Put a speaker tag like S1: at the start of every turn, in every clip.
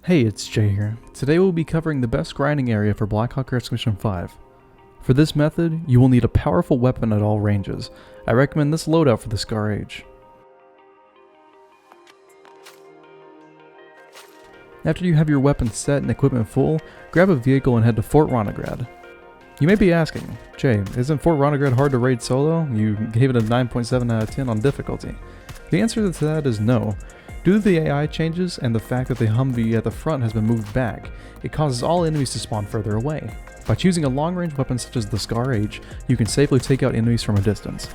S1: Hey, it's Jay here. Today we'll be covering the best grinding area for Blackhawk Rescue Mission 5. For this method, you will need a powerful weapon at all ranges. I recommend this loadout for the Scar Age. After you have your weapon set and equipment full, grab a vehicle and head to Fort Ronagrad. You may be asking, Jay, isn't Fort Ronagrad hard to raid solo? You gave it a 9.7 out of 10 on difficulty. The answer to that is no. Due to the AI changes and the fact that the Humvee at the front has been moved back, it causes all enemies to spawn further away. By choosing a long-range weapon such as the Scar Age, you can safely take out enemies from a distance.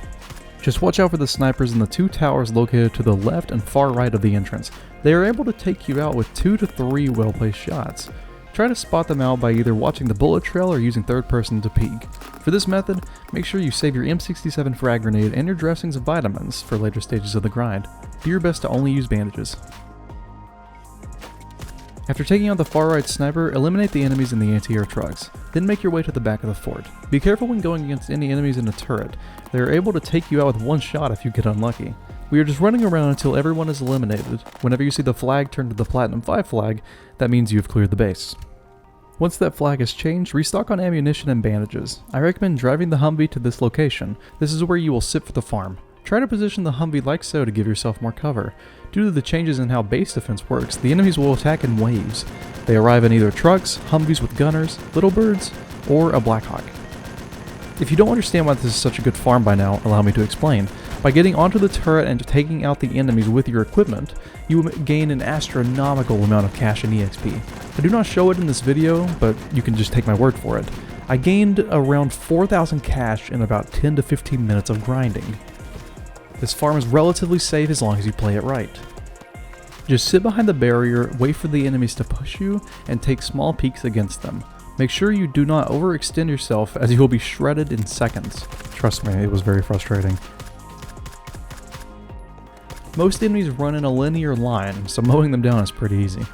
S1: Just watch out for the snipers in the two towers located to the left and far right of the entrance. They are able to take you out with 2 to 3 well-placed shots. Try to spot them out by either watching the bullet trail or using third person to peek. For this method, make sure you save your M67 frag grenade and your dressings and vitamins for later stages of the grind. Do your best to only use bandages. After taking out the far right sniper, eliminate the enemies in the anti-air trucks. Then make your way to the back of the fort. Be careful when going against any enemies in a turret. They are able to take you out with one shot if you get unlucky. We are just running around until everyone is eliminated. Whenever you see the flag turn to the Platinum 5 flag, that means you have cleared the base. Once that flag is changed, restock on ammunition and bandages. I recommend driving the Humvee to this location. This is where you will sit for the farm. Try to position the Humvee like so to give yourself more cover. Due to the changes in how base defense works, the enemies will attack in waves. They arrive in either trucks, Humvees with gunners, little birds, or a Blackhawk. If you don't understand why this is such a good farm by now, allow me to explain. By getting onto the turret and taking out the enemies with your equipment, you will gain an astronomical amount of cash and EXP. I do not show it in this video, but you can just take my word for it. I gained around 4,000 cash in about 10 to 15 minutes of grinding. This farm is relatively safe as long as you play it right. Just sit behind the barrier, wait for the enemies to push you, and take small peeks against them. Make sure you do not overextend yourself as you will be shredded in seconds. Trust me, it was very frustrating. Most enemies run in a linear line, so mowing them down is pretty easy.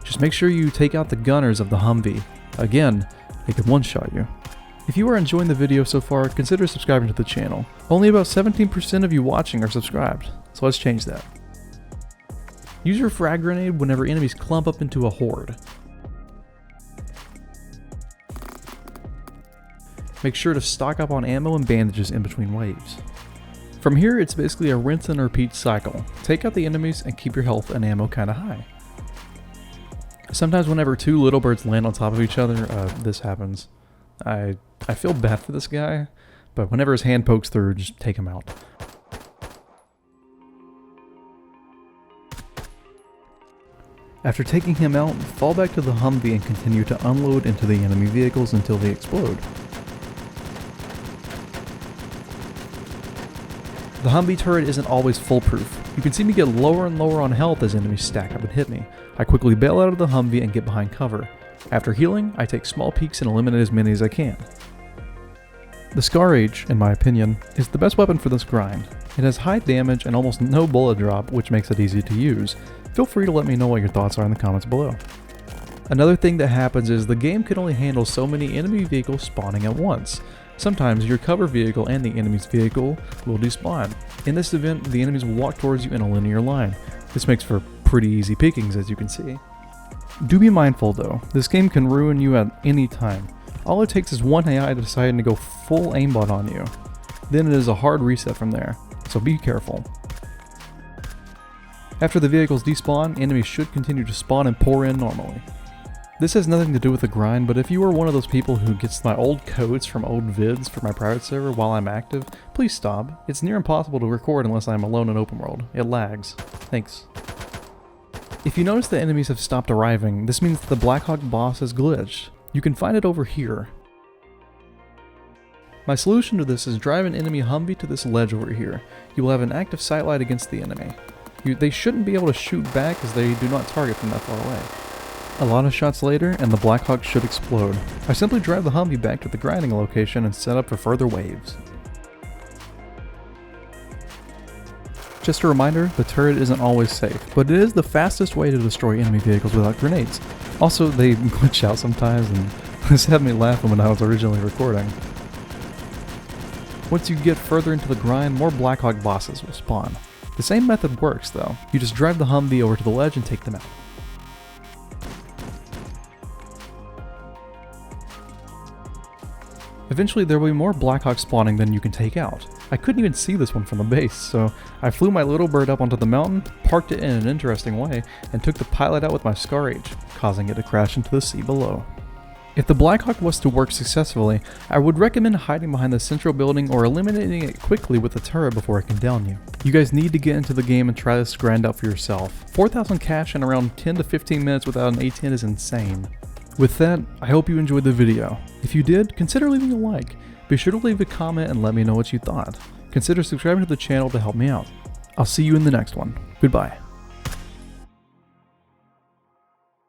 S1: Just make sure you take out the gunners of the Humvee. Again, they can one-shot you. If you are enjoying the video so far, consider subscribing to the channel. Only about 17% of you watching are subscribed, so let's change that. Use your frag grenade whenever enemies clump up into a horde. Make sure to stock up on ammo and bandages in between waves. From here, it's basically a rinse and repeat cycle. Take out the enemies and keep your health and ammo kinda high. Sometimes whenever two little birds land on top of each other, this happens. I feel bad for this guy, but whenever his hand pokes through, just take him out. After taking him out, fall back to the Humvee and continue to unload into the enemy vehicles until they explode. The Humvee turret isn't always foolproof. You can see me get lower and lower on health as enemies stack up and hit me. I quickly bail out of the Humvee and get behind cover. After healing, I take small peeks and eliminate as many as I can. The Scar Age, in my opinion, is the best weapon for this grind. It has high damage and almost no bullet drop, which makes it easy to use. Feel free to let me know what your thoughts are in the comments below. Another thing that happens is the game can only handle so many enemy vehicles spawning at once. Sometimes your cover vehicle and the enemy's vehicle will despawn. In this event, the enemies will walk towards you in a linear line. This makes for pretty easy pickings, as you can see. Do be mindful though, this game can ruin you at any time. All it takes is one AI deciding to go full aimbot on you. Then it is a hard reset from there, so be careful. After the vehicles despawn, enemies should continue to spawn and pour in normally. This has nothing to do with the grind, but if you are one of those people who gets my old codes from old vids for my private server while I'm active, please stop. It's near impossible to record unless I'm alone in open world. It lags. Thanks. If you notice the enemies have stopped arriving, this means the Blackhawk boss is glitched. You can find it over here. My solution to this is drive an enemy Humvee to this ledge over here. You will have an active sightlight against the enemy. They shouldn't be able to shoot back as they do not target from that far away. A lot of shots later, and the Blackhawk should explode. I simply drive the Humvee back to the grinding location and set up for further waves. Just a reminder, the turret isn't always safe, but it is the fastest way to destroy enemy vehicles without grenades. Also, they glitch out sometimes, and this had me laughing when I was originally recording. Once you get further into the grind, more Blackhawk bosses will spawn. The same method works though, you just drive the Humvee over to the ledge and take them out. Eventually there will be more Blackhawks spawning than you can take out. I couldn't even see this one from the base, so I flew my little bird up onto the mountain, parked it in an interesting way, and took the pilot out with my Scar H, causing it to crash into the sea below. If the Blackhawk was to work successfully, I would recommend hiding behind the central building or eliminating it quickly with the turret before it can down you. You guys need to get into the game and try this grind out for yourself. 4,000 cash in around 10 to 15 minutes without an A10 is insane. With that, I hope you enjoyed the video. If you did, consider leaving a like. Be sure to leave a comment and let me know what you thought. Consider subscribing to the channel to help me out. I'll see you in the next one. Goodbye.